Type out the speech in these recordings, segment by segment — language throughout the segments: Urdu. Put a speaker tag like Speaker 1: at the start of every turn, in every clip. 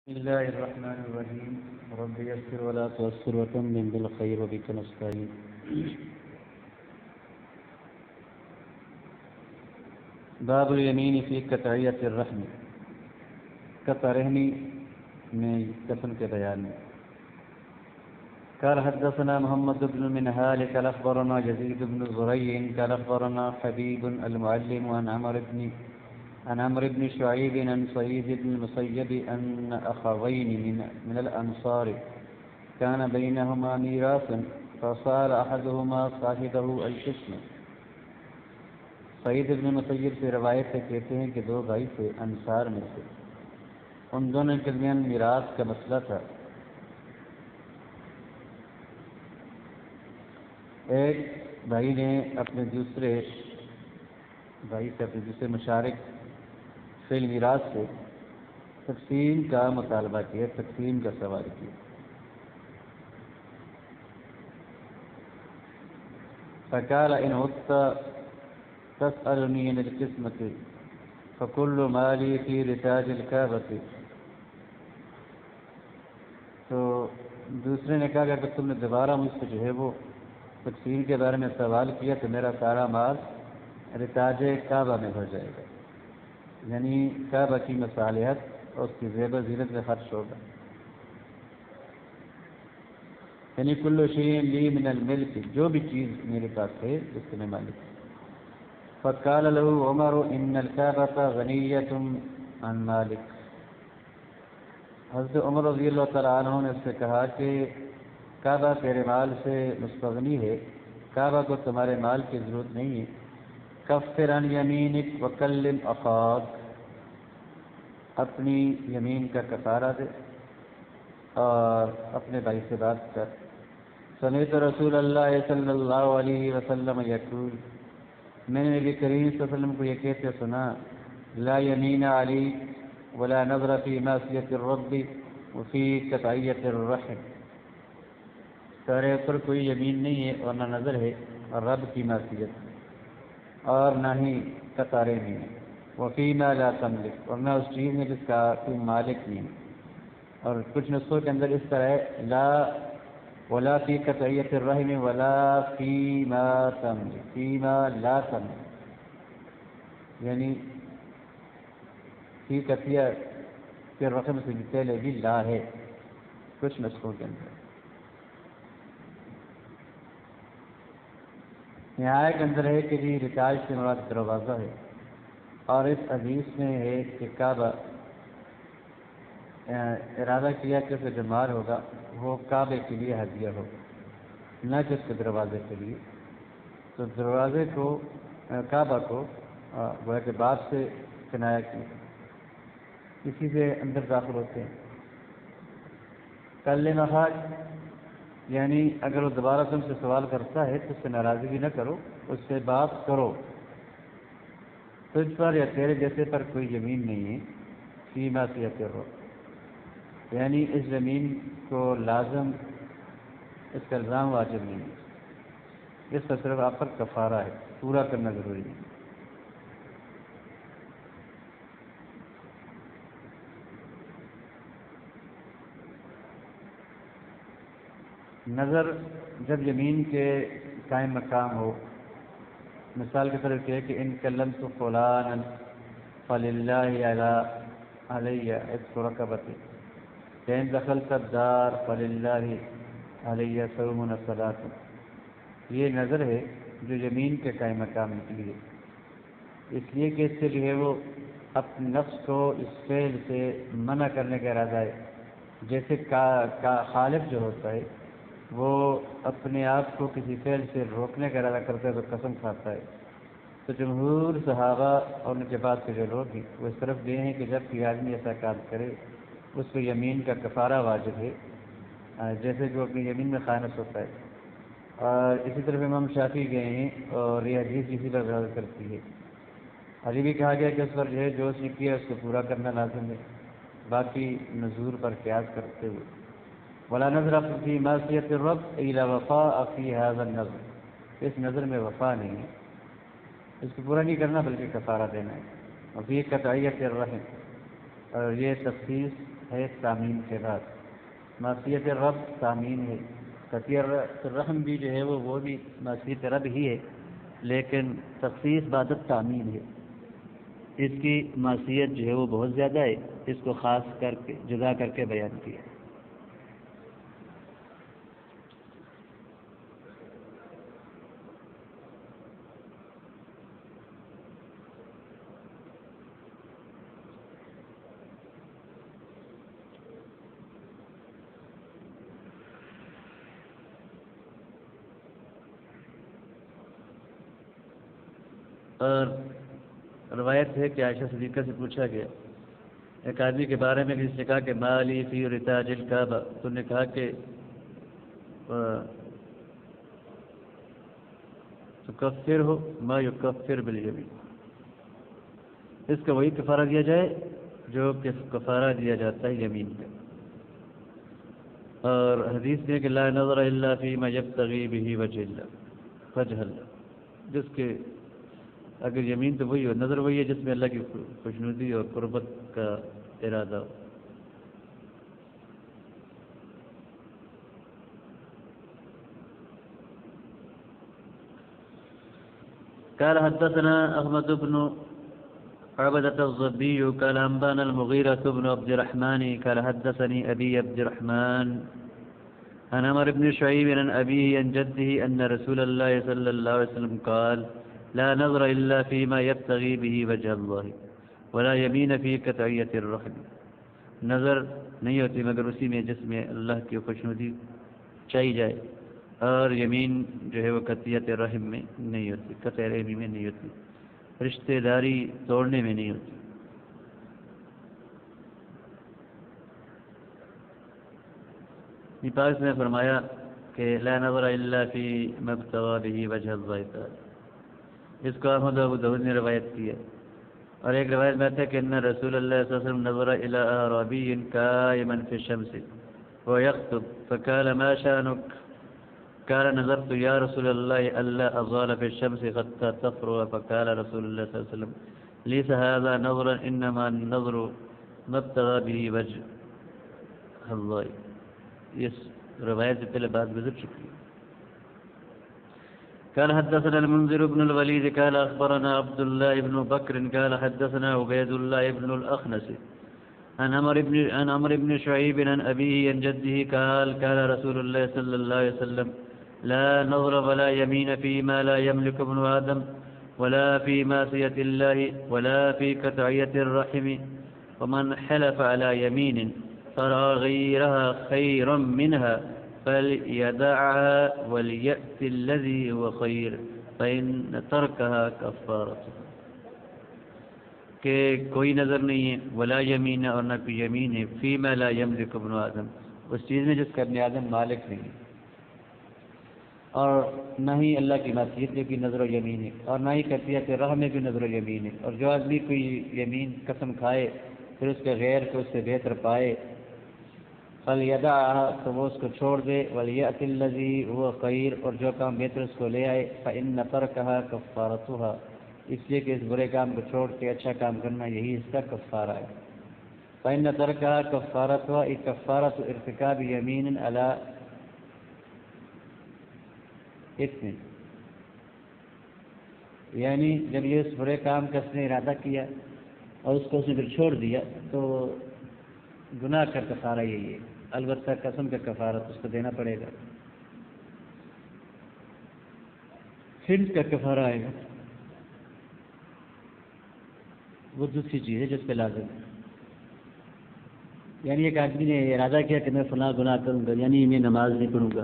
Speaker 1: بسم الله الرحمن الرحيم. رب يسر ولا تؤثر وتمم بالخير وبك نستعين. باب اليمين في قطعية الرحم. قطع رحمی میں قسم کے بیان میں. قال حدثنا محمد بن منهال قال اخبرنا يزيد بن زريع قال اخبرنا حبيب المعلم عن عمرو بن شعيب عن سعيد بن المسيب أن أخوين من الأنصار كان بينهما ميراث فصار أحدهما صاحبه القسم. سعید بن مسیب سے روایت سے کہتے ہیں کہ دو بھائی تھے انصار میں سے، ان دونوں کے درمیان میراث کا مسئلہ تھا. ایک بھائی نے اپنے دوسرے بھائی سے اپنے دوسرے مشارک فی المیراث سے تقسیم کا مطالبہ کیا، تقسیم کا سوال کیا. فقال ان عدت تسألني عن القسمة فكل مالي في رتاج الكعبة. تو دوسرے نے کہا کہ اگر تم نے دوبارہ مجھ سے جو ہے وہ تقسیم کے بارے میں سوال کیا تو میرا سارا مال رتاج کعبہ میں بھر جائے گا، یعنی کعبہ کی مصالحت اور اس کی زیب و زینت میں خرچ ہوگا. یعنی کل شیء لی من الملک، جو بھی چیز میرے پاس ہے اس سے میں مالک. فقال له عمر ان الكعبة غنیۃ عن مالک. حضرت عمر رضی اللہ تعالیٰ عنہ نے اس سے کہا کہ کعبہ تیرے مال سے مستغنی ہے، کعبہ کو تمہارے مال کی ضرورت نہیں ہے. کفر عن یمینک وکلم اخاک، اپنی یمین کا کفارہ دے اور اپنے بھائی سے بات کر. سمعت رسول اللہ صلی اللہ علیہ وسلم یقول، میں نے نبی کریم صلی اللہ علیہ وسلم کو یہ کہتے سنا، لا یمین علی ولا نظر فی معصیت الرب وفی قطعیت الرحم. تیرے پر کوئی یمین نہیں ہے اور نہ نظر ہے اور رب کی معصیت اور نہ ہی قطارے میں، وفی ما لا تملک، اور نہ اس چیز میں جس کا کوئی مالک نہیں. اور کچھ نسخوں کے اندر اس طرح ہے، لا ولا فی قطعیت الرحم ولا فی ما تملک، فی ما لا تملک، یعنی فی قطعیت الرحم سے پہلے بھی لا ہے کچھ نسخوں کے اندر. نہایت کے اندر ہے کہ جی رتاج سے مراد دروازہ ہے، اور اس حدیث میں ہے کہ کعبہ ارادہ کیا کہ اسے جو مال ہوگا وہ کعبے کے لیے ہدیہ ہو، نہ کہ اس کے دروازے کے لیے. تو دروازے کو کعبہ کو گویا کہ باب سے کنایا کیا، اسی سے اندر داخل ہوتے ہیں. کلم اخاک، یعنی اگر وہ دوبارہ تم سے سوال کرتا ہے تو اس سے ناراضگی نہ کرو، اس سے بات کرو. تجھ پر یا تیرے جیسے پر کوئی زمین نہیں ہے، فی معصیت الرب، یعنی اس زمین کو لازم اس کا الزام واجب نہیں ہے، اس کا صرف آپ پر کفارہ ہے، پورا کرنا ضروری ہے. نظر جب زمین کے قائم مقام ہو، مثال کے طور یہ ہے کہ ان کلمت فلانا فللہ علی عتق رقبۃ، ان دخلت الدار فللہ علی صوم وصلاۃ. یہ نظر ہے جو زمین کے قائم مقام کے لیے، اس لیے کہ اس سے جو ہے وہ اپنے نفس کو اس فعل سے منع کرنے کا ارادہ ہے. جیسے خالق جو ہوتا ہے وہ اپنے آپ کو کسی فعل سے روکنے کا ارادہ کرتا ہے تو قسم کھاتا ہے. تو جمہور صحابہ اور ان کے بعد کے جو لوگ ہیں وہ اس طرف گئے ہیں کہ جب کوئی آدمی ایسا کام کرے اس کو یمین کا کفارہ واجب ہے، جیسے جو اپنی یمین میں خیانت ہوتا ہے. اور اسی طرف امام شافعی گئے ہیں اور یہ حدیث اسی پر غور کرتی ہے. ابھی بھی کہا گیا کہ اس پر جو ہے جو اس نے کیا اس کو پورا کرنا لازم ہے، باقی نذور پر قیاس کرتے ہوئے. ولا نظر فی معصیت الرب الا وفاء فی هذا النظر، اس نظر میں وفا نہیں ہے، اس کو پورا نہیں کرنا بلکہ کفارہ دینا ہے. اور فی قطعیت الرحم، اور یہ تخصیص ہے تامین کے بعد، معصیت رب تامین ہے، قطیعۃ الرحم بھی جو ہے وہ بھی معصیت رب ہی ہے، لیکن تخصیص بعد تامین ہے، اس کی معصیت جو ہے وہ بہت زیادہ ہے، اس کو خاص کر کے جدا کر کے بیان کیا۔ اور روایت ہے کہ عائشہ صدیقہ سے پوچھا گیا ایک آدمی کے بارے میں، جس نے کہا کہ مالی فی رتاج الکعبہ، تو نے کہا کہ تکفر ہو ما یکفر بالیمین، اس کا وہی کفارہ دیا جائے جو کہ کفارہ دیا جاتا ہے یمین کا۔ اور حدیث میں کہ لا نظر الا فیما یبتغی بہ وجہ اللہ، جس کے اگر یمین تو وہی ہو، نظر وہی ہے جس میں اللہ کی خوشنودی اور قربت کا ارادہ ہو۔ قال حدثنا احمد بن عبدة الضبي قال انبانا المغيرة بن عبد الرحمن قال حدثني ابي عبد الرحمن عن عمرو بن شعيب عن ابيه عن جده ان رسول الله صلى الله عليه وسلم قال لا نظر الا فيما يبتغي به وجه الله ولا يمين في قطعية الرحم، نظر نہیں ہوتی مگر اسی میں جس میں اللہ کی خوشنودی چاہی جائے، اور یمین جو ہے وہ قطعیت رحم میں نہیں ہوتی، قطع رحمی میں نہیں ہوتی، رشتہ داری توڑنے میں نہیں ہوتی۔ پاک نے فرمایا کہ لا نظر الا فی ما ابتغى به وجه اللہ تعالی، اس کو احمد ابو داؤد نے روایت کی ہے۔ اور ایک روایت میں آتا ہے کہ ان رسول اللہ صلی اللہ علیہ وسلم نظر الى اعرابی قائما في الشمس ويخطب فقال ما شأنك؟ قال نظرت يا رسول الله الا اظال في الشمس حتى تفرغ، فقال رسول الله صلى الله عليه وسلم ليس هذا نظرا انما النظر ما ابتغى به وجه اللہ۔ اس روایت سے پہلے بات گزر چکی ہے۔ قال حدثنا المنذر بن الوليد قال اخبرنا عبد الله بن بكر قال حدثنا عبيد الله بن الاخنس عن عمرو بن شعيب عن ابيه عن جده قال رسول الله صلى الله عليه وسلم لا نظر ولا يمين فيما لا يملك ابن آدم ولا في معصية الله ولا في قطعية الرحم، ومن حلف على يمين ترى غيرها خيرا منها فليدعها وليأت الذي هو خير فإن تركها كفارته، کہ کوئی نظر نہیں ہے ولا یمین اور نہ کوئی یمین ہے فیما لا یملک ابن آدم، اس چیز میں جس کا ابن آدم مالک نہیں ہے، اور نہ ہی اللہ کی معصیت میں کوئی نظر و یمین ہے، اور نہ ہی قطعیت رحم میں کوئی نظر و یمین ہے۔ اور جو آدمی کوئی یمین قسم کھائے پھر اس کے غیر کو اس سے بہتر پائے، فَلْيَدَعْهَا، تو وہ اس کو چھوڑ دے، وَلْيَأْتِ الَّذِي هُوَ خَيْرٌ، اور جو کام بہتر اس کو لے آئے، فَإِنَّ تَرْكَهَا كَفَّارَتُهَا، اس لیے کہ اس برے کام کو چھوڑ کے اچھا کام کرنا یہی اس کا کفارہ ہے۔ فَإِنَّ تَرْكَهَا كَفَّارَتُهَا، كَفَّارَةُ ارتكاب يمين على اثم، یعنی جب یہ اس برے کام کا اس نے ارادہ کیا اور اس کو اس نے پھر چھوڑ دیا تو گناہ کا کفارہ یہی ہے، البتہ قسم کا کفارہ اس کو دینا پڑے گا، حنث کا کفارہ آئے گا، وہ دوسری چیز ہے جس پہ لازم ہے۔ یعنی ایک آدمی نے ارادہ کیا کہ میں فلاں گناہ کروں گا، یعنی میں نماز نہیں پڑھوں گا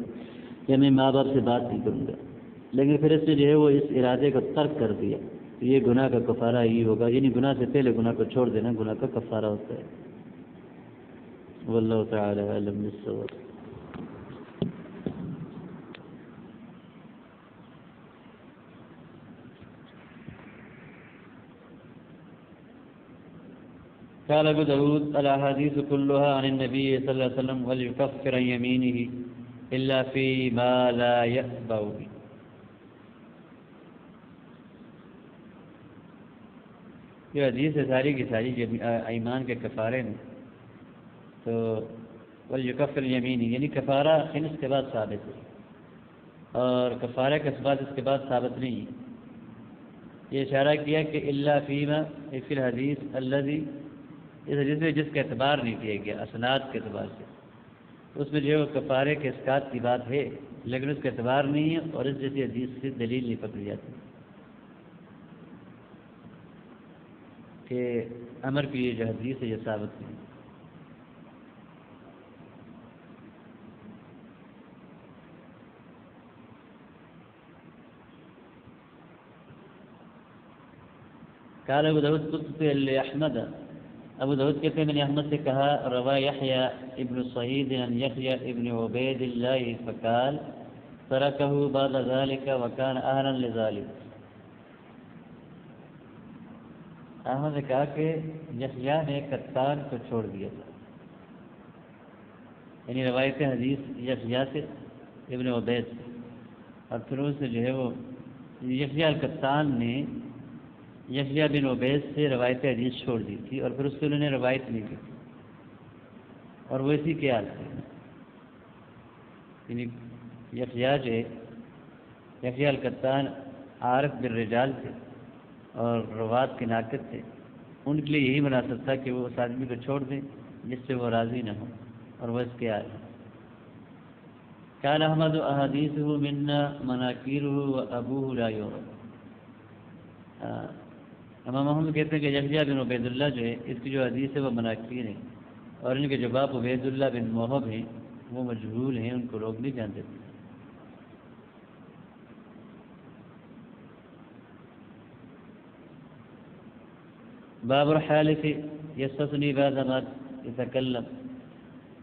Speaker 1: یا میں ماں باپ سے بات نہیں کروں گا، لیکن پھر اس نے جو ہے وہ اس ارادے کو ترک کر دیا، تو یہ گناہ کا کفارہ ہی ہوگا، یعنی گناہ سے پہلے گناہ کو چھوڑ دینا گناہ کا کفارہ ہوتا ہے۔ واللہ تعالی اعلم بالصواب۔ قال ابو داود الاحاديث كلها عن النبي صلى الله عليه وسلم وليكفر عن يمينه الا فيما لا يأبى به، یہ حدیث ہے ساری کی ساری ایمان کے کفارے میں، تو ولیکفر الیمین یعنی کفارہ اس کے بعد ثابت ہے، اور کفارہ کا ثبات اس کے بعد ثابت نہیں ہے۔ یہ اشارہ کیا کہ الا فیما فی الحدیث الذی، اس حدیث میں جس کا اعتبار نہیں کیا گیا اسناد کے اعتبار سے، اس میں جو ہے وہ کفارے کے اسقاط کی بات ہے، لیکن اس کا اعتبار نہیں ہے اور اس جیسی حدیث سے دلیل نہیں پکڑی جاتی کہ امر کی یہ جو حدیث ہے یہ ثابت نہیں۔ قال ابو داود قلت لأحمد، ابو داود کہتے ہیں میں نے احمد سے کہا روا یحییٰ ابن سعید عن یحییٰ ابن عبید اللہ فقال ترکہ بعد ذلك وكان اہلا لذلك۔ احمد نے کہا کہ یحییٰ نے قطان کو چھوڑ دیا تھا، یعنی روایت حدیث یحییٰ سے ابن عبید سے، اور پھر اس سے جو ہے وہ یحییٰ القطان نے یحییٰ بن عبید سے روایت حدیث چھوڑ دی تھی، اور پھر اس سے انہوں نے روایت نہیں کی، اور وہ اسی کے حال تھے، یعنی یحییٰ جو ہے یحییٰ القطان عارف بالرجال تھے اور روات کے ناقد تھے، ان کے لیے یہی مناسب تھا کہ وہ اس آدمی کو چھوڑ دیں جس سے وہ راضی نہ ہوں، اور وہ اس کے حال ہیں۔ قال احمد احادیثه منا مناکیرہ وابوہ لا یعرف۔ امام محمد کہتے ہیں کہ یحییٰ بن عبید اللہ جو ہے اس کی جو حدیث ہے وہ مناکیر ہیں، اور ان کے جو باپ عبید اللہ بن موہب ہیں وہ مجہول ہیں، ان کو لوگ نہیں جانتے تھے۔ باب الحالف یستثنی بعد ما یتکلم،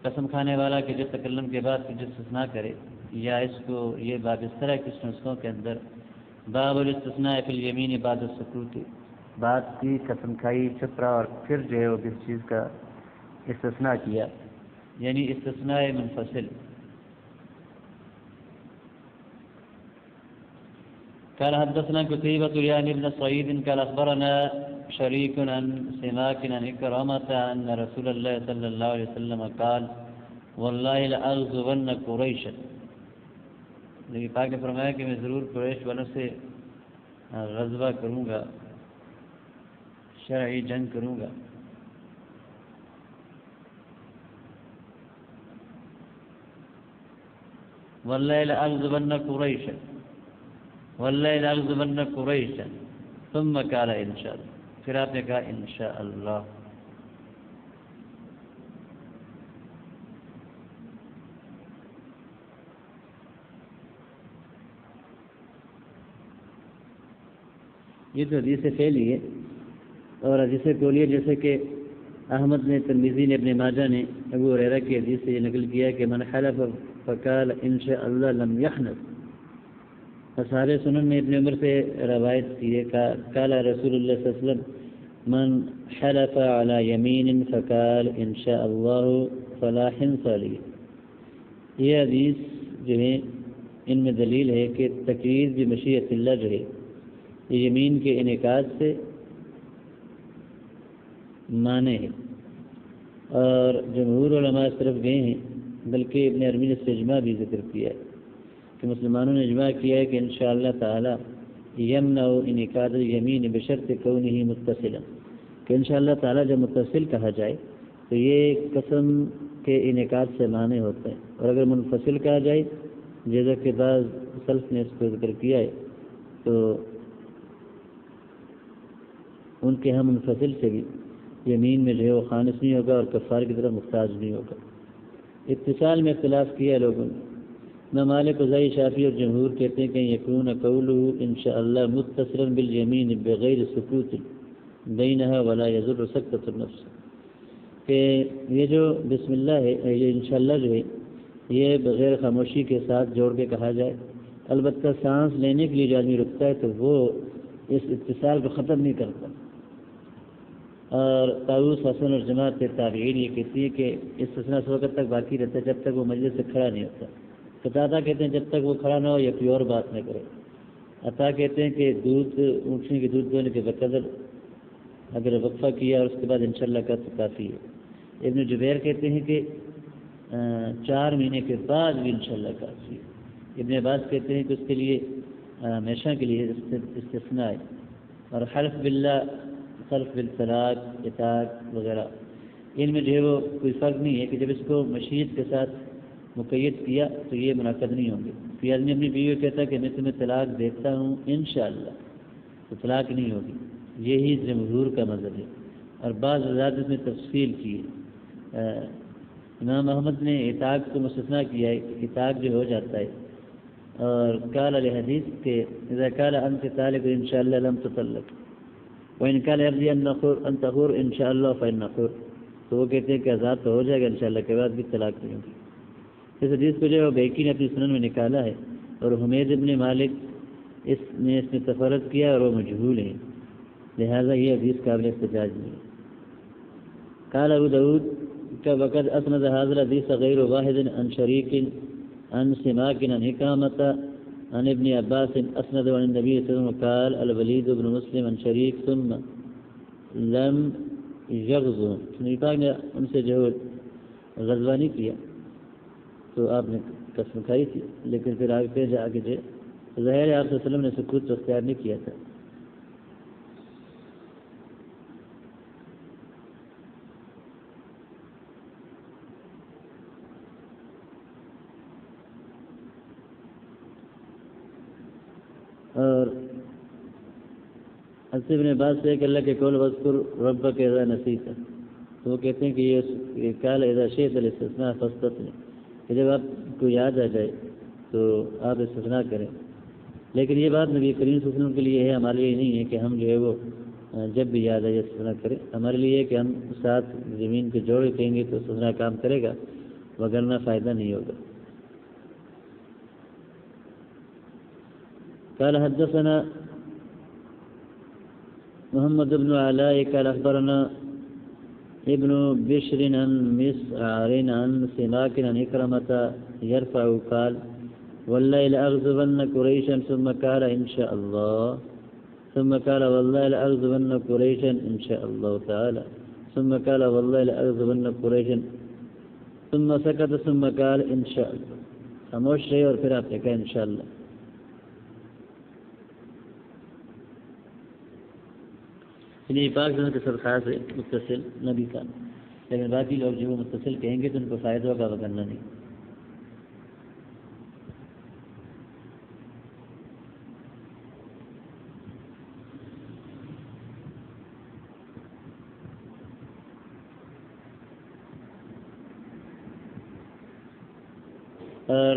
Speaker 1: قسم کھانے والا کہ جو تکلم کے بعد کچھ استثناء کرے، یا اس کو یہ باب اس طرح کچھ نسخوں کے اندر باب الاستثناء فی الیمین بعد السکوت، بات کی قسم کھائی چپ رہا اور پھر جو ہے وہ کسی چیز کا استثناء کیا، یعنی استثناء منفصل۔ قال حدثنا قتيبة يعني ابن سعيد قال أخبرنا شريك عن سماك عن إكرامة أن رسول الله صلى الله عليه وسلم قال والله لأغزون قريشا، نبی پاک نے فرمایا کہ میں ضرور قریش والوں سے غزوہ کروں گا، شرعی جنگ کروں گا۔ والله لأغزون قريشا والله لأغزون قريشا ثم قال ان شاء اللہ، پھر آپ نے کہا ان شاء اللہ۔ یہ تو حدیث پھیلی ہے، اور حدیث قولیہ جیسے کہ احمد نے، ترمذی نے، ابن ماجہ نے ابو ہریرہ کی حدیث سے یہ نقل کیا کہ من حلف فقال ان شاء اللہ لم يحنث، اصحاب سنن نے ابن عمر سے روایت کی ہے قال رسول اللہ صلی اللہ علیہ وسلم من حلف على يمين فقال ان شاء اللہ فلا حنث علیہ۔ یہ حدیث جو ہے ان میں دلیل ہے کہ تقریر بمشیۃ اللہ جو ہے یہ یمین کے انعقاد سے مانے ہیں، اور جمہور علماء اس طرف گئے ہیں، بلکہ ابن عربی نے اجماع بھی ذکر کیا ہے کہ مسلمانوں نے اجماع کیا ہے کہ انشاءاللہ تعالی یمنع انعقاد الیمین بشرط کونہ متصلا، کہ انشاءاللہ تعالی جب متصل کہا جائے تو یہ قسم کے انعقاد سے مانے ہوتے ہیں، اور اگر منفصل کہا جائے جیسا کہ بعض سلف نے اس کو ذکر کیا ہے تو ان کے ہم منفصل سے بھی یمین میں جو ہے وہ خالص نہیں ہوگا اور کفار کی طرف محتاج نہیں ہوگا۔ اتصال میں اختلاف کیا لوگوں نے، نہ مالک قضائی شافعی اور جمہور کہتے ہیں کہ یکون قولہ انشاءاللہ متصلا بالیمین بغیر سکوت بینہا ولا یضر سکتۃ النفس، کہ یہ جو بسم اللہ ہے، یہ انشاءاللہ جو ہے یہ بغیر خاموشی کے ساتھ جوڑ کے کہا جائے، البتہ سانس لینے کے لیے جو آدمی رکتا ہے تو وہ اس اتصال کو ختم نہیں کرتا۔ اور طاؤس، حسن اور جماعت کے تابعین یہ کہتی ہے کہ استثناء اس وقت تک باقی رہتا ہے جب تک وہ مجلس سے کھڑا نہیں ہوتا۔ قتادہ کہتے ہیں جب تک وہ کھڑا نہ ہو یا کوئی اور بات نہ کرے۔ عطا کہتے ہیں کہ دودھ اونٹنی کے دودھ دونے کے بقدر اگر وقفہ کیا اور اس کے بعد انشاءاللہ کا تو کافی ہے۔
Speaker 2: ابن جبیر کہتے ہیں کہ 4 مہینے کے بعد بھی انشاءاللہ کافی ہے۔ ابن عباس کہتے ہیں کہ اس کے لیے ہمیشہ کے لیے استثناء ہے۔ اور حلف باللہ، خلف بالطلاق، اطاعت وغیرہ، ان میں جو ہے وہ کوئی فرق نہیں ہے کہ جب اس کو مشیت کے ساتھ مقید کیا تو یہ منعقد نہیں ہوں گے۔ کہ آدمی اپنی بیوی کو کہتا ہے کہ میں تمہیں طلاق دیتا ہوں انشاءاللہ، تو طلاق نہیں ہوگی۔ یہی جمہور کا مذہب ہے، اور بعض حضرات اس میں تفصیل کی ہے۔ امام احمد نے اطاعت کو مستثنیٰ کیا ہے کہ اطاعت جو ہو جاتا ہے، اور قال علیہ حدیث کہ اذا قال انت طالق انشاءاللہ لم تطلق وان قال يرضي ان تخور انشاءاللہ فان نخور، تو وہ کہتے ہیں کہ آزاد تو ہو جائے گا انشاءاللہ کے بعد بھی طلاق نہیں ہوگی۔ اس حدیث کو جو ہے بیکی نے اپنی سنن میں نکالا ہے، اور حمید ابن مالک اس میں تفرد کیا اور وہ مجہول ہیں، لہذا یہ حدیث قابل احتجاج نہیں ہے۔ قال ابو داود وقد اسند هذا الحديث غير واحد عن شريك عن سماك عن حكامة عن ابن عباس اسند عن النبي صلى الله عليه وسلم قال الوليد بن مسلم عن شريك ثم لم يغزو، پاک نے ان سے جو غزوہ نہیں کیا تو آپ نے قسم کھائی تھی، لیکن پھر آگے جا کے جو ظاہر ہے آپ صلی اللہ علیہ وسلم نے سکوت تو اختیار نہیں کیا تھا۔ اور حضرت ابن عباس سے کہ اللہ کے قول وذکر ربک اذا نسیت، تو وہ کہتے ہیں کہ یہ قال اذا شئت الاستثناء فاستثنِ، کہ جب آپ کو یاد آ جائے تو آپ استثناء کریں۔ لیکن یہ بات نبی کریم صلی اللہ علیہ وسلم کے لیے ہے، ہمارے لیے نہیں ہے کہ ہم جو ہے وہ جب بھی یاد آئے استثناء کریں۔ ہمارے لیے ہے کہ ہم ساتھ زمین کے جوڑے کہیں گے تو استثناء کام کرے گا، وگرنہ فائدہ نہیں ہوگا۔ قال حدثنا محمد بن علاء قال اخبرنا ابن بشر عن مسعر عن سماك عن إكرمة يرفع قال والله لأغزبن قريشا ثم قال إن شاء الله، ثم قال والله لأغزبن قريشا إن شاء الله تعالى، ثم قال والله لأغزبن قريشا، ثم سكت ثم قال إن شاء الله، خاموش رہے اور پھر آپ نے کہا انشاءاللہ۔ نبی پاک صلی اللہ علیہ وسلم کے سب خاص ہے متصل نبی کا، لیکن باقی لوگ جو متصل کہیں گے تو ان کو فائدہ ہوگا وگرنہ نہیں۔ اور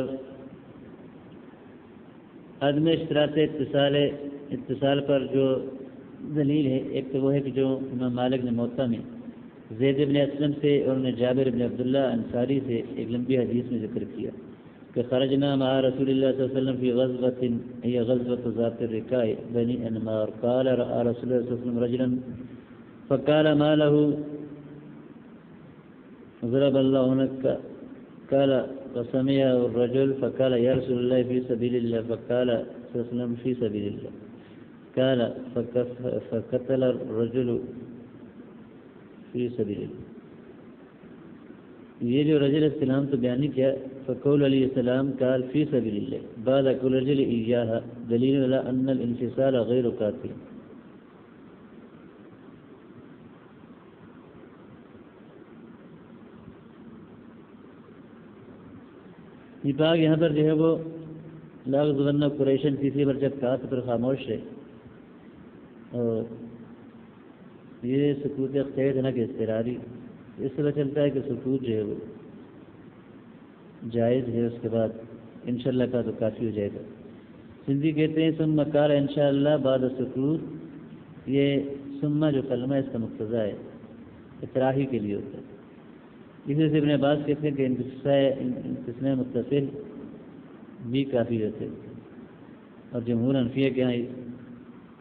Speaker 2: عدم اشتراط اتصال پر جو دلیل ہے، ایک تو وہ ہے کہ جو امام مالک نے موطا میں زید بن اسلم سے اور نے جابر بن عبداللہ انصاری سے ایک لمبی حدیث میں ذکر کیا کہ خرجنا مع رسول اللہ صلی اللہ علیہ وسلم فی غزوۃ هي غزوۃ ذات الرقاع بنی انمار قال رأى رسول اللہ صلی اللہ علیہ وسلم رجلا فقال ما له ضرب الله عنك قال فسمع الرجل فقال يا رسول الله في سبيل الله فقال صلى الله عليه وسلم في سبيل الله قال فقتل الرجل في سبيل الله۔ یہ جو رجل السلام تو بیان نہیں کیا، فقول علیہ السلام قال في سبيل الله بعد كل رجل إياها دلیل على أن الانفصال غیر قاتل۔ یہ باغ یہاں پر جو ہے وہ لاغزبن قریشن تیسری بار جب کہا تو پھر خاموش ہے، اور یہ سکوت قید نہ کہ اضطراری، اس سے پتہ چلتا ہے کہ سکوت جو ہے وہ جائز ہے، اس کے بعد انشاءاللہ کا تو کافی ہو جائے گا۔ سندھی کہتے ہیں ثم قال انشاءاللہ بعد سکوت، یہ ثم جو کلمہ اس کا مقتضا ہے اطراحی کے لیے ہوتا ہے، اسی سے ابن عباس کہتے ہیں کہ انتساء متصل بھی کافی ہوتے ہیں، اور جمہور حنفیہ کے یہاں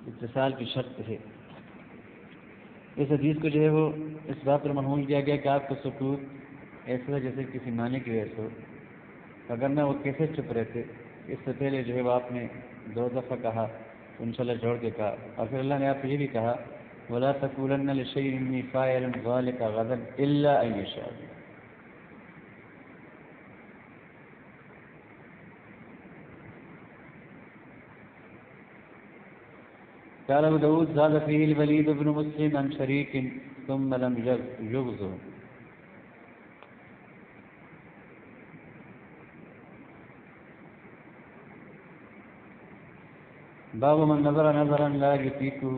Speaker 2: اتصال کی شرط ہے۔ اس حدیث کو جو ہے وہ اس بات پر محمول کیا گیا کہ آپ کا سکوت ایسا جیسے کسی معنی کی وجہ سے ہو، اگر نہ وہ کیسے چپ رہے تھے، اس سے پہلے جو ہے وہ آپ نے 2 دفعہ کہا انشاءاللہ جوڑ کے کہا، اور پھر اللہ نے آپ کو یہ بھی کہا
Speaker 1: ولا تقولن لشيء إني فاعل ذلك غدا إلا أن يشاء الله. قال ابو داود زاد فيه الوليد بن مسلم عن شريك ثم لم يغزه. باب من نظر نظرا لا يطيقه،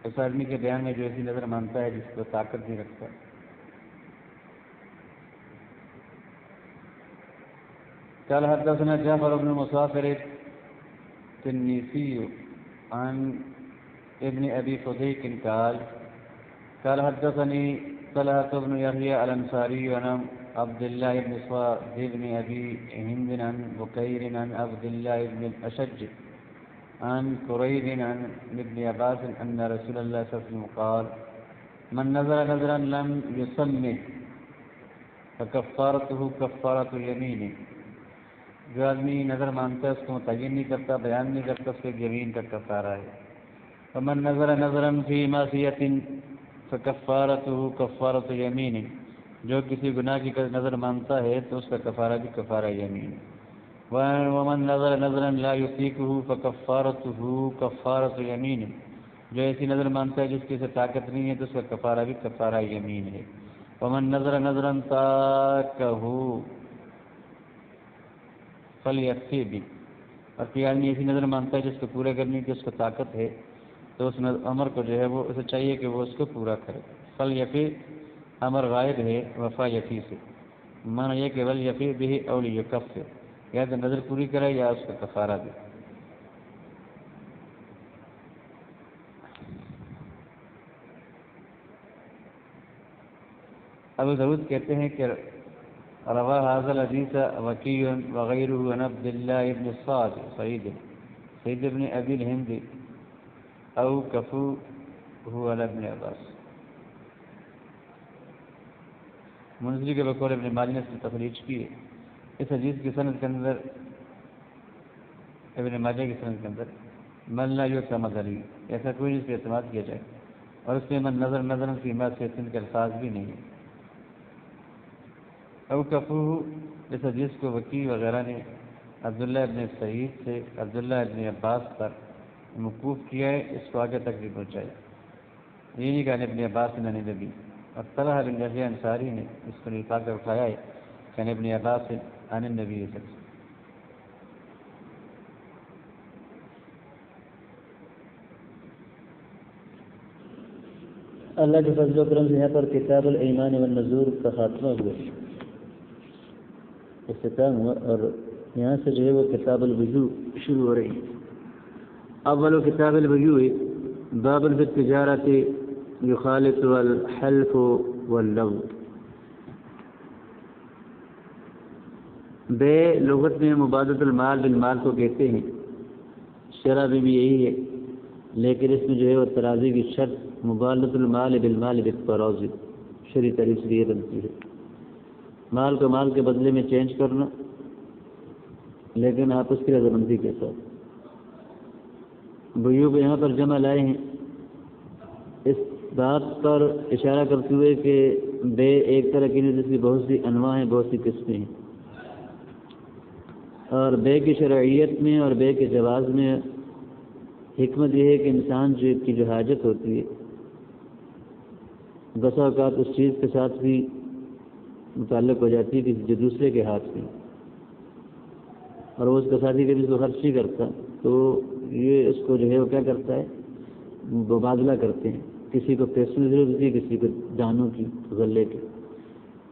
Speaker 1: اس آدمی کے بیان میں جو ایسی نظر مانتا ہے جس کو طاقت نہیں رکھتا. قال حدثنا جعفر بن مسافر التنيسي عن ابن ابي فضيك قال حدثني طلحة بن يحيى الانصاري عن عبد الله بن صاد بن ابي هند عن بكير عن عبد الله بن الاشج عن قريب عن ابن عباس ان رسول الله صلى الله عليه وسلم قال من نظر نظرا لم يسمه فكفارته كفارة يمينه. جو آدمی نظر مانتا ہے اس کو متعین نہیں کرتا، بیان نہیں کرتا، اس کو یمین کا کفارہ ہے. ومن نظر نظرا فی معصیۃ فکفارته کفارۃ یمین. جو کسی گناہ کی نظر مانتا ہے تو اس کا کفارہ بھی کفارہ یمین. ومن نظر نظرا لا یطیقه فکفارته کفارۃ یمین. جو ایسی نظر مانتا ہے جس کی سے طاقت نہیں ہے تو اس کا کفارہ بھی کفارہ یمین ہے. ومن نظر نظرا طاقه فلیکفی بھی. اور کوئی آدمی ایسی نظر مانتا ہے جس کو پورا کرنے کی اس کو طاقت ہے تو اس امر کو جو ہے وہ اسے چاہیے کہ وہ اس کو پورا کرے. فلیفی امر غائب ہے وفا یفی سے، معنی یہ کہ ولیفی بھی او لیکفر، یا تو نظر پوری کرے یا اس کا کفارہ دے. ابو داؤد کہتے ہیں کہ روا هذا الحديث وكيع وغيره عن عبد الله بن صاد سعيد بن ابي الهند او كفو هو ابن عباس. منذری کے بقول ابن ماجہ نے اس کی تخریج کی ہے. اس حدیث کی سند کے اندر ابن ماجہ کی سند کے اندر من لا يعتمد علی، ایسا کوئی جس پہ اعتماد کیا جائے، اور اس میں من نظر نظر فی معصیۃ کے الفاظ بھی نہیں ہیں. او کفو، اس حدیث کو وکیع وغیرہ نے عبداللہ ابن سعید سے عبداللہ ابن عباس پر موقوف کیا ہے، اس کو آگے تک بھی پہنچایا. یہ نہیں کہا ابن عباس نے نبی. اور طلحہ بن یحیی انصاری نے اس کو نکال کر اٹھایا ہے کہ ابن عباس عن النبی صلی اللہ علیہ وسلم.
Speaker 2: اللہ کے فضل و کرم سے یہاں پر کتاب الایمان والنذور کا خاتمہ ہوا، اختتام ہوا، اور یہاں سے جو ہے وہ کتاب البیوع شروع ہو رہی ہے. اول کتاب البیوع باب فی التجارۃ یخالط الحلف واللغو. بے لغت میں مبادلۃ المال بالمال کو کہتے ہیں، شرع میں بھی یہی ہے، لیکن اس میں جو ہے وہ ترازی کی شرط مبادلۃ المال بالمال بالتراضی شرعی طریقے سے یہ بنتی ہے. مال کو مال کے بدلے میں چینج کرنا، لیکن آپ اس کی رضامندی کے ساتھ. بیوع کو یہاں پر جمع لائے ہیں اس بات پر اشارہ کرتے ہوئے کہ بے ایک طرح کی نہیں، جس کی بہت سی انواع ہیں، بہت سی قسمیں ہیں. اور بے کی شرعیت میں اور بے کے جواز میں حکمت یہ ہے کہ انسان کی جو حاجت ہوتی ہے بسا اوقات اس چیز کے ساتھ بھی متعلق ہو جاتی ہے کہ جو دوسرے کے ہاتھ میں، اور وہ اس کا ساتھی کبھی اس کو خرچ نہیں کرتا، تو یہ اس کو جو ہے وہ کیا کرتا ہے، مبادلہ کرتے ہیں. کسی کو پیسوں کی ضرورت ہوتی ہے، کسی کو دانوں کی، غلے کے،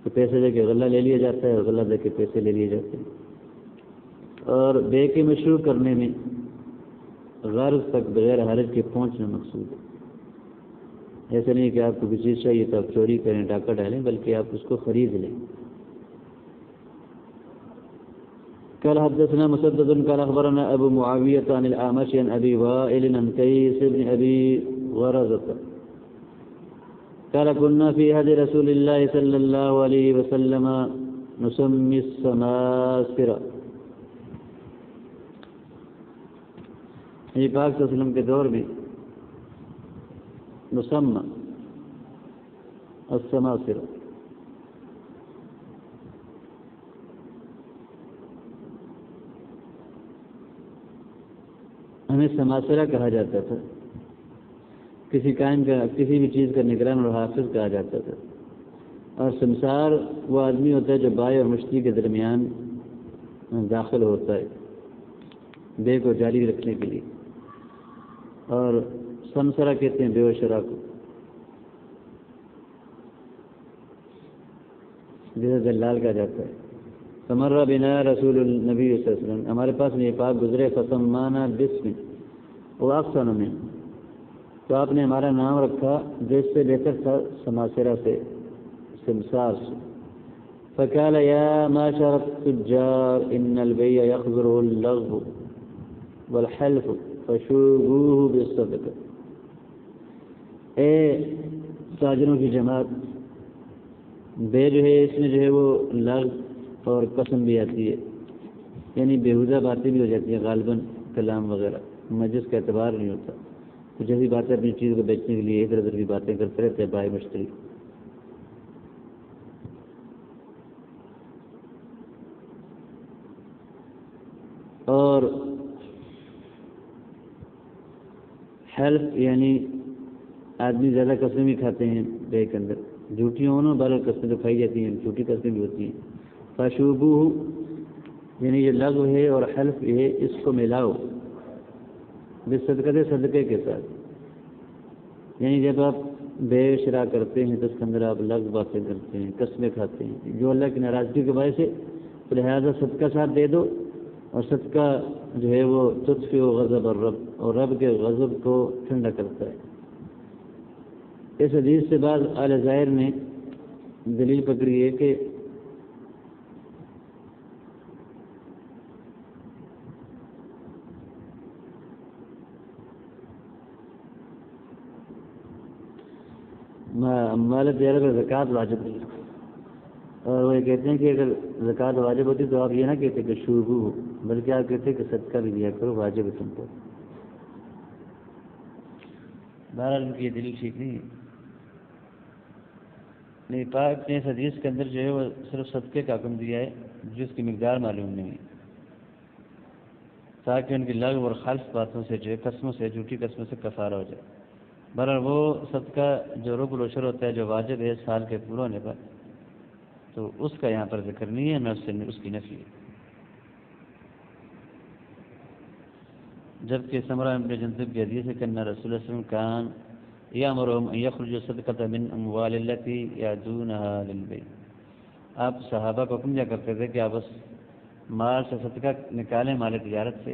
Speaker 2: تو پیسے دے کے غلہ لے لیا جاتا ہے اور غلہ دے کے پیسے لے لیے جاتے ہیں. اور بے کے مشروع کرنے میں غرض تک بغیر حرج کے پہنچنا مقصود ہے. ایسا نہیں کہ آپ کو کوئی چیز چاہیے تو آپ چوری کریں، ڈاکہ ڈالیں، بلکہ آپ اس کو خرید لیں. قال حدثنا مسدد قال اخبرنا ابو معاوية عن الاعمش عن ابي وائل عن قيس بن ابي غرزة قال كنا في عهد رسول الله صلى الله عليه وسلم نسمي السماسر. یہ پاک صلی اللہ علیہ وسلم کے دور میں مسمى السماسرہ، ہمیں سماسرہ کہا جاتا تھا، کسی کائم کا، کسی بھی چیز کا نگران اور حافظ کہا جاتا تھا۔ اور سمسار وہ آدمی ہوتا ہے جو بائیں اور مشتری کے درمیان داخل ہوتا ہے بے کو جاری رکھنے کے لیے، اور سمسرہ کہتے ہیں بے و شرا کو، جسے دلال کہا جاتا ہے۔ فمر بنا رسول النبی صلی اللہ علیہ وسلم، ہمارے پاس یہ پاک گزرے، فسمانا بسم واحسن من، تو آپ نے ہمارا نام رکھا جو اس سے بہتر تھا سماسرہ سے، سمسار سے۔ فقال یا معشر التجار ان البیع یخضره اللغو والحلف فشوبوه بالصدقہ، اے تاجروں کی جماعت، بے جو ہے اس میں جو ہے وہ لغو اور قسم بھی آتی ہے، یعنی بیہودہ باتیں بھی ہو جاتی ہیں، غالباً کلام وغیرہ، مجلس کا اعتبار نہیں ہوتا، تو جیسی باتیں اپنی چیز کو بیچنے کے لیے ادھر ادھر کی باتیں کرتے رہتے ہیں بھائی مشتری۔ اور حلف یعنی آدمی زیادہ قسمیں بھی کھاتے ہیں بے کے اندر، جھوٹی ہوں بارہ قسمیں تو کھائی جاتی ہیں، جھوٹی قسمیں بھی ہوتی ہیں۔ فشوبو یعنی یہ لغو ہے اور حلف ہے، اس کو ملاؤ بالصدقہ، صدقے کے ساتھ، یعنی جب آپ بے شرا کرتے ہیں تو اس کے اندر آپ لغو باتیں کرتے ہیں، قسمیں کھاتے ہیں جو اللہ کی ناراضگی کے باعث ہے، تو لہٰذا صدقہ ساتھ دے دو، اور صدقہ جو ہے وہ تطفئ غضب الرب، اور رب کے غضب کو ٹھنڈا کرتا ہے۔ اس حدیث سے بعض اہل ظاہر نے دلیل پکڑی ہے کہ مال تجارت پر زکوٰۃ واجب ہے، اور وہ یہ کہتے ہیں کہ اگر زکوٰۃ واجب ہوتی تو آپ یہ نہ کہتے کہ شوبو ہو، بلکہ آپ کہتے کہ صدقہ بھی دیا کرو، واجب ہے تم پر۔ بہرحال ان کی یہ دلیل ٹھیک نہیں ہے، نہیں پاک نے اس حدیث کے اندر جو ہے وہ صرف صدقے کا حکم دیا ہے جس کی مقدار معلوم نہیں ہے، تاکہ ان کی لغو اور خلف باتوں سے جو ہے قسموں سے، جھوٹی قسموں سے کفارہ ہو جائے۔ بہرحال وہ صدقہ جو رب العشر ہوتا ہے جو واجب ہے سال کے پورا ہونے پر، تو اس کا یہاں پر ذکر نہیں ہے، نہ اس کی نفی ہے۔ جبکہ سمرہ بن جندب کی حدیث ہے کہ رسول اللہ صلی اللہ علیہ وسلم کان یامرهم ان یخرجوا الصدقۃ من اموال التي یعدونها للبیع، آپ صحابہ کو حکم دیا کرتے تھے کہ آپ اس مال سے صدقہ نکالیں، مال تجارت سے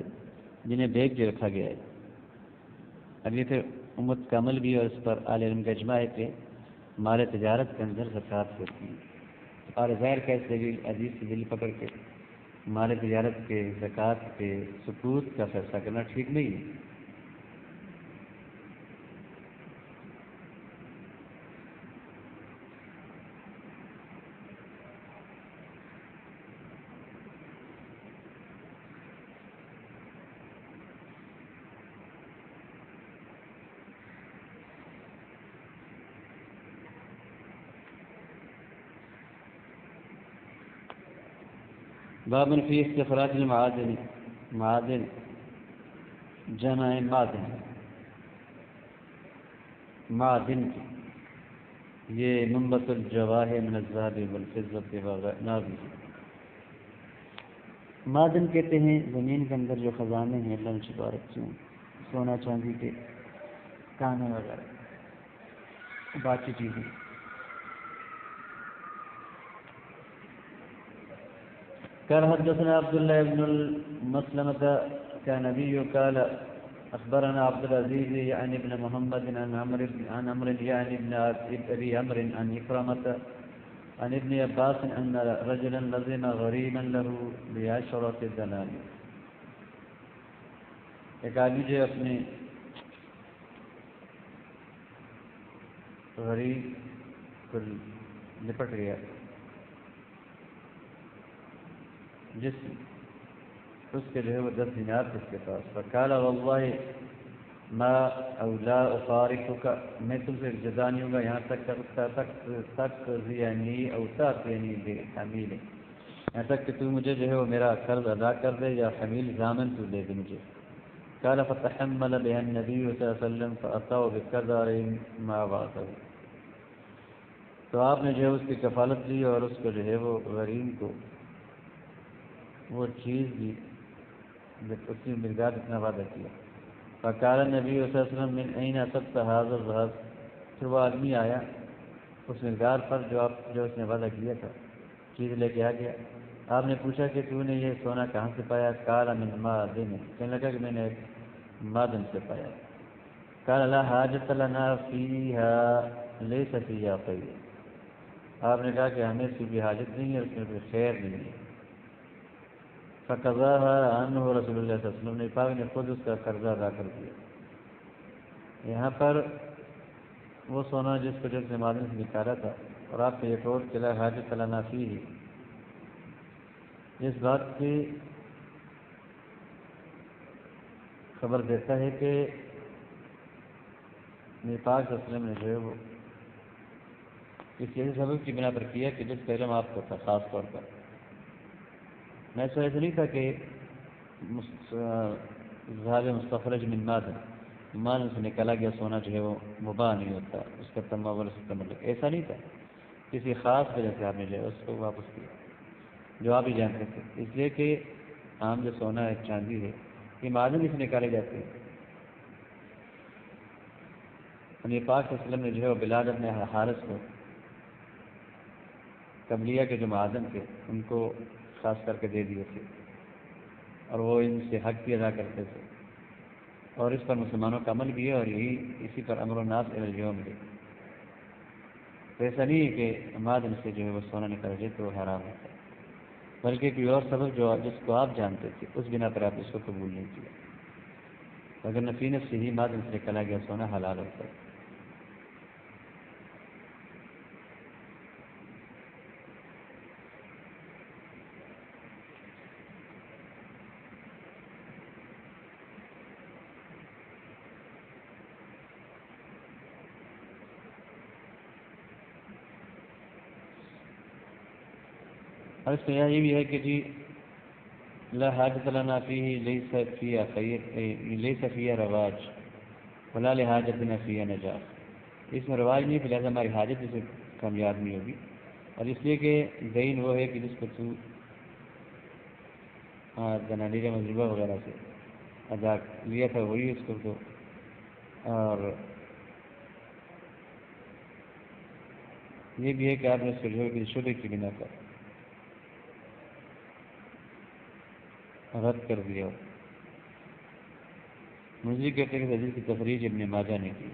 Speaker 2: جنہیں بیچ کے رکھا گیا ہے۔ اب یہ پھر امت کا عمل بھی، اور اس پر اہل علم کا اجماع ہے کہ مال تجارت کے اندر زکوٰۃ ہوتی ہے، اور ظاہر کا اس حدیث سے دل پکڑ کے مال تجارت کے زکوٰۃ کے سقوط کا فیصلہ کرنا ٹھیک نہیں ہے۔ باب فی استخراج المعادن، معادن جمع معدن، معدن کی یہ منبت الجواہر من الذهب والفضة وغیرہ۔ معدن کہتے ہیں زمین کے اندر جو خزانے ہیں اللہ نے چھپا رکھے ہیں، سونا چاندی کے کانے وغیرہ باقی چیزیں۔ قال حدثنا عبد الله بن المسلمة كان نبي قال أخبرنا عبد العزيز يعني ابن محمد عن عمرو يعني ابن أبي عمرو عن إكرمة عن ابن عباس أن رجلا لزم غريما له ب10 دنانير، ایک آدمی جو اپنے غریب کو لپٹ گیا، جس اس کے جو ہے وہ 10 دینار تھے اس کے پاس، فقال واللہ
Speaker 1: ما او لا افارقك، میں تم سے جدا نہیں ہوں گا یہاں تک یعنی او یعنی حمیل، یہاں تک کہ تو مجھے جو ہے وہ میرا قرض ادا کر دے یا حمیل ضامن تو دے دے مجھے۔ قال فتحمل بها النبي صلی اللہ علیہ وسلم فأتوا بقدر ما وعده، تو آپ نے جو ہے اس کی کفالت دی اور اس کو جو ہے وہ غریم کو وہ چیز دی جب اس نے مقدار اتنا وعدہ کیا۔ فقال النبی صلی اللہ علیہ وسلم من این اصبت هذا الذهب، پھر وہ آدمی آیا اس مقدار پر جو اس نے وعدہ کیا تھا، چیز لے کے آ گیا۔ آپ نے پوچھا کہ تو نے یہ سونا کہاں سے پایا؟ قال من معدن، کہنے لگا کہ میں نے ایک معدن سے پایا۔ قال لا حاجت لنا فیها لیس فیها خیر، آپ نے کہا کہ ہمیں اس کی بھی حاجت نہیں ہے، اس میں کوئی خیر نہیں ہے۔ فقضاها عنہ رسول اللہ صلی اللہ علیہ وسلم، پاک نے خود اس کا قرضہ ادا کر دیا۔ یہاں پر وہ سونا جس کو جس نے معدن سے نکالا تھا اور آپ نے یہ قول کہ لا حاجت لنا فیہ، اس بات کی خبر دیتا ہے کہ نبی پاک صلی اللہ علیہ وسلم نے جو ہے وہ کسی ایسے سبب کی بنا پر کیا کہ جس کا علم آپ کو تھا خاص طور پر۔ میں ایسا نہیں تھا کہ ذهب مستخرج من معدن سے نکالا گیا سونا جو ہے وہ مباح نہیں ہوتا، اس کا تمام مطلب ایسا نہیں تھا، کسی خاص وجہ سے آپ نے جو ہے اس کو واپس کیا جو آپ ہی جانتے تھے، اس لیے کہ عام جو سونا ہے چاندی ہے یہ معدن سے نکالے جاتے ہیں۔ نبی پاک صلی اللہ علیہ وسلم نے جو ہے وہ بلال ابن حارث کو قبلیہ کے جو معدن تھے ان کو خاص کر کے دے دیے تھے اور وہ ان سے حق بھی ادا کرتے تھے، اور اس پر مسلمانوں کا عمل بھی ہے اور یہی اسی پر امر الناس الی اليوم ہے۔ تو ایسا نہیں ہے کہ معدن سے جو ہے وہ سونا نکال جائے تو حرام ہوتا ہے، بلکہ کوئی اور سبب جو جس کو آپ جانتے تھے اس بنا پر آپ اس کو قبول نہیں کیا، اگر نفی نفس سے ہی معدن سے نکالا گیا سونا حلال ہوتا ہے۔ اور اس میں یہ بھی ہے کہ جی لا حاجت لنا فیہ لیس فیہ خیر لیس فیہ رواج ولا لحاجتنا فیہ نجات، اس میں رواج نہیں ہے لہٰذا ہماری حاجت اسے کامیاب نہیں ہوگی، اور اس لیے کہ دین وہ ہے کہ جس کو تو دنانیر مضروبہ وغیرہ سے ادا لیا تھا وہی اس کو تو، اور یہ بھی ہے کہ آپ نے اس کو جو ہے شبہ کی بنا پر رد کر دیا۔ مجھے کہتے ہیں کہ حدیث کی تفریج ابن ماجہ نے کی۔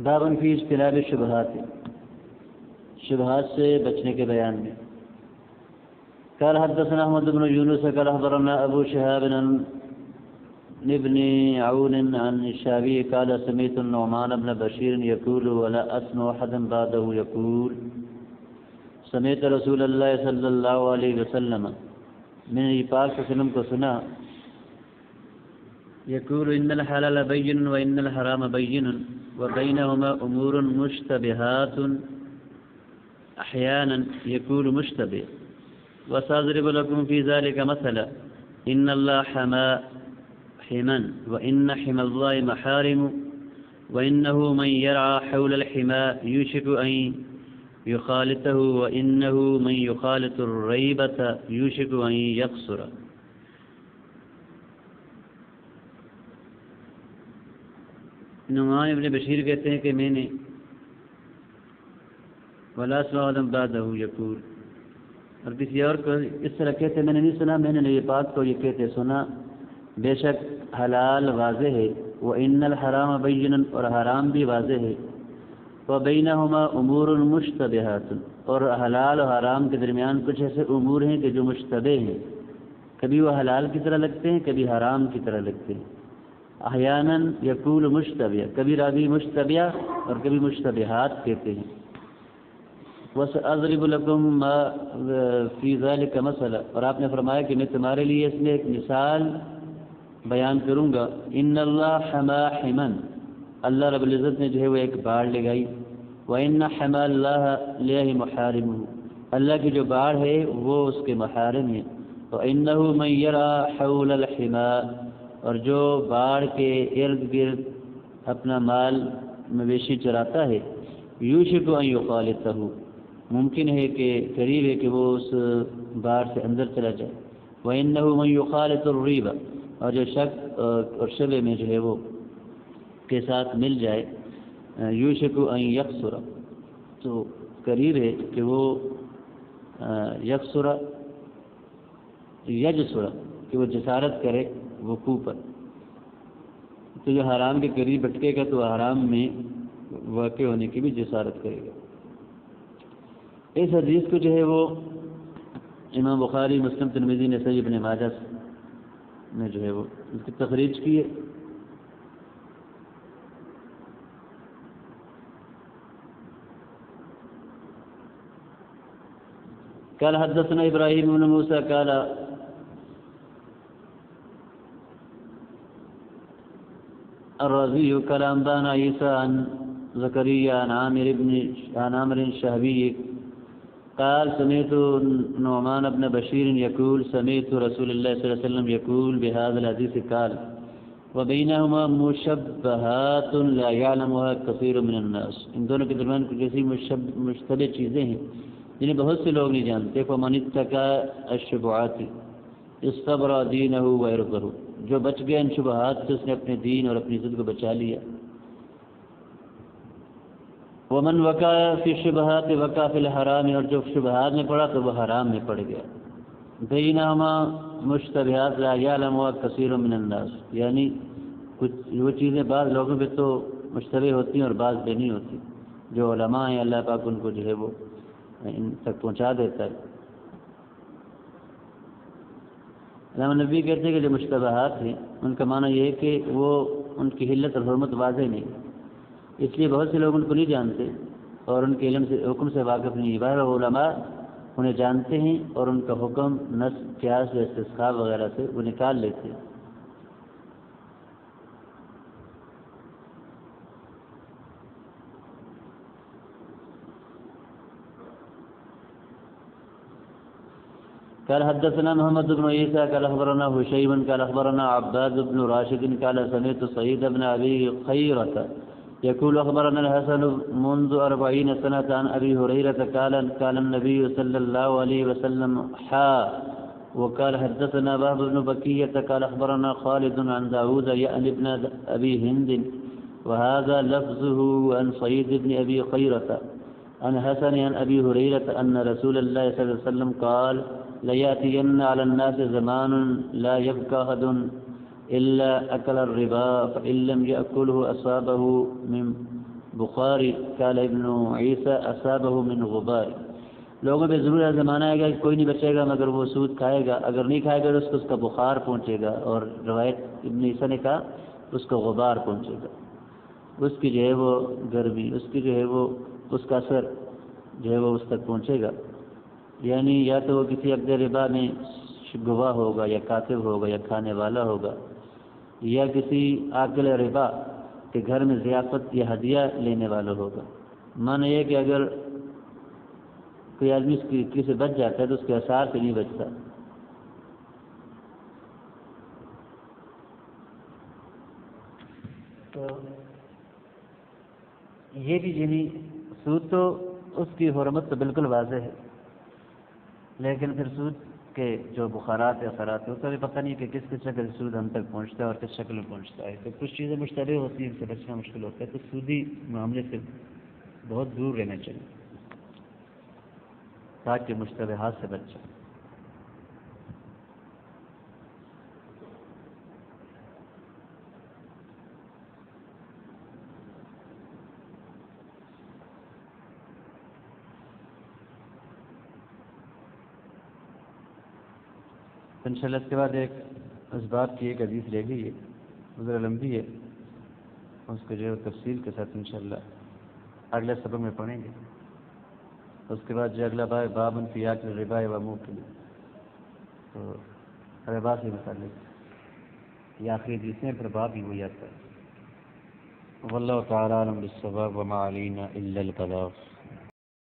Speaker 2: بابن فی اجتناب الشبہات، شبہات سے بچنے کے بیان میں۔ قال حدثنا احمد بن یونس قال اخبرنا ابو شهاب عن ابن عون عن الشعبي قال سمعت النعمان بن بشير يقول ولا اسمع احدا بعده يقول سمعت رسول الله صلی اللہ علیہ وسلم، میں نے پاک صلی اللہ علیہ وسلم کو سنا يقول ان الحلال بين وان الحرام بين وبينهما امور مشتبهات احيانا يقول مشتبه وسأضرب لكم في ذلك مثلا ان الله حمى حما وإن حمى الله محارم وإنه من يرعى حول الحمى يوشك أن يخالطه وإنه من يخالط الريبة يوشك أن يقصر۔ نعمان ابن بشیر کہتے ہیں کہ میں نے ولا اسمع آدم بعدہ یقول، اور کسی اور کو اس طرح کہتے میں نے نہیں سنا، میں نے نبی پاک کو یہ کہتے سنا بے شک حلال واضح ہے، وَإِنَّ الْحَرَامَ بَيِّنٌ، اور حرام بھی واضح ہے، وَبَيْنَهُمَا أُمُورٌ مُشْتَبِهَاتٌ، اور حلال و حرام کے درمیان کچھ ایسے امور ہیں کہ جو مشتبہ ہیں، کبھی وہ حلال کی طرح لگتے ہیں کبھی حرام کی طرح لگتے ہیں۔ احیاناً یقول مشتبہ، کبھی راوی مشتبہ اور کبھی مشتبہات کہتے ہیں۔ وَسَأَضْرِبُ لَكُمْ مَا فِي ذَلِكَ مَثَلًا، اور آپ نے فرمایا کہ میں تمہارے لیے اس میں ایک مثال بیان کروں گا۔ ان اللہ حما حما، اللہ رب العزت نے جو ہے وہ ایک باڑ لگائی۔ وَإِنَّ حما اللہ لِلَّهِ مَحَارِمُهُ، اللہ کی جو باڑ ہے وہ اس کے محارم ہیں۔ وَإِنَّهُ مَن يَرْعَىٰ حَوْلَ الْحِمَىٰ، اور جو باڑ کے ارد گرد اپنا مال مویشی چراتا ہے، یوشک ان یخالطہ، ممکن ہے کہ قریب ہے کہ وہ اس باڑ سے اندر چلا جائے۔ وَإِنَّهُ مَن يُخَالِطُ الرِّيبَ، اور جو شک اور شبہ میں جو ہے وہ کے ساتھ مل جائے، یوشک ان یکسر، تو قریب ہے کہ وہ یکسر یجسر، کہ وہ جسارت کرے وقوع پر۔ تو جو حرام کے قریب بھٹکے گا تو حرام میں واقع ہونے کی بھی جسارت کرے گا۔ اس حدیث کو جو ہے وہ امام بخاری، مسلم، ترمذی، نسائی، ابن ماجہ نے جو ہے وہ اس کی تخریج کی ہے۔ قال حدثنا ابراہیم بن موسیٰ قال الرازی قال انبانا عیسیٰ عن زکریا عن عامر الشہبی قال سمعت نعمان بن بشیر يقول سمعت رسول اللہ صلی اللہ علیہ وسلم يقول بهذا الحديث قال وبينهما مشبہات لا يعلمها كثير من الناس، ان دونوں کے درمیان کچھ ایسی مشتبہ چیزیں ہیں جنہیں بہت سے لوگ نہیں جانتے۔ فمن اتقى الشبهات استبرأ دينه وعرضه، جو بچ گیا ان شبہات سے اس نے اپنے دین اور اپنی عزت کو بچا لیا۔ ومن وقع فی الشبہات وقع فی الحرام، اور جو شبہات میں پڑا تو وہ حرام میں پڑ گیا۔ بینہما مشتبہات لا یعلمها کثیر من الناس، یعنی کچھ وہ چیزیں بعض لوگوں پہ تو مشتبہ ہوتی ہیں اور بعض پہ نہیں ہوتی۔ جو علماء ہیں اللہ پاک ان کو جو ہے وہ ان تک پہنچا دیتا ہے۔ علامہ نبی کہتے ہیں کہ جو مشتبہات ہیں ان کا معنی یہ ہے کہ وہ ان کی حلت اور حرمت واضح نہیں، اس لیے بہت سے لوگ ان کو نہیں جانتے اور ان کے علم سے حکم سے واقف نہیں۔ بعض علماء انہیں جانتے ہیں اور ان کا حکم نص، قیاس یا استسقاء وغیرہ سے وہ نکال لیتے ہیں۔ قال حدثنا محمد بن عيسى قال اخبرنا هشيم قال اخبرنا عباد بن راشد قال سمعت سعيد بن ابي خيرة يقول اخبرنا الحسن منذ 40 سنة عن ابي هريرة قال النبي صلى الله عليه وسلم وقال حدثنا وهب بن بكية قال اخبرنا خالد عن داود يعني ابن ابي هند وهذا لفظه عن سعيد بن ابي خيرة عن حسن عن ابي هريرة ان رسول الله صلى الله عليه وسلم قال لَيَأْتِيَنَّ عَلَى النَّاسِ زَمَانٌ لَا يَبْقَى أَحَدٌ إِلَّا أَكَلَ الرِّبَا فَإِن لَّمْ يَأْكُلْهُ أَصَابَهُ مِن بُخَارِ قال ابن عیسیٰ أَصَابَهُ مِن غُبَارِ، لوگوں پہ ضرور ایسا زمانہ آئے گا کہ کوئی نہیں بچے گا مگر وہ سود کھائے گا، اگر نہیں کھائے گا تو اس کو اس کا بخار پہنچے گا، اور روایت ابن عیسیٰ نے کہا اس کو غبار پہنچے گا، اس کی جو ہے وہ گرمی، اس کی جو ہے وہ اس کا اثر جو ہے وہ اس تک پہنچے گا۔ یعنی یا تو وہ کسی عقد ربا میں گواہ ہوگا یا کاتب ہوگا یا کھانے والا ہوگا، یا کسی عاقل ربا کے گھر میں ضیافت یا ہدیہ لینے والا ہوگا۔ معنی یہ کہ اگر کوئی آدمی اس کی سے بچ جاتا ہے تو اس کے اثار سے نہیں بچتا۔ تو یہ بھی یعنی سود تو اس کی حرمت تو بالکل واضح ہے، لیکن پھر سود کے جو بخارات یا اثرات ہیں اس کا بھی پتہ نہیں کہ کس کس شکل سود ہم تک پہنچتا ہے اور کس شکل میں پہنچتا ہے۔ تو کچھ چیزیں مشتبہ ہوتی ہیں، ان سے بچنا مشکل ہوتا ہے، تو سودی معاملے سے بہت دور رہنا چاہیے تاکہ مشتبہات سے بچ جائے۔ انشاءاللہ اس کے بعد اس بات کی ایک حدیث رہ گئی ہے
Speaker 1: ذرا لمبی ہے، اس کو جو ہے تفصیل کے ساتھ انشاءاللہ اگلے سبق میں پڑھیں گے. اس کے بعد جو اگلا بابن فی اکل ربا و موکل، تو ربا سے متعلق یہ آخری حدیث میں پھر باب ہی وہی آتا ہے. واللہ تعالی اعلم بالصواب وما علینا الا البلاغ.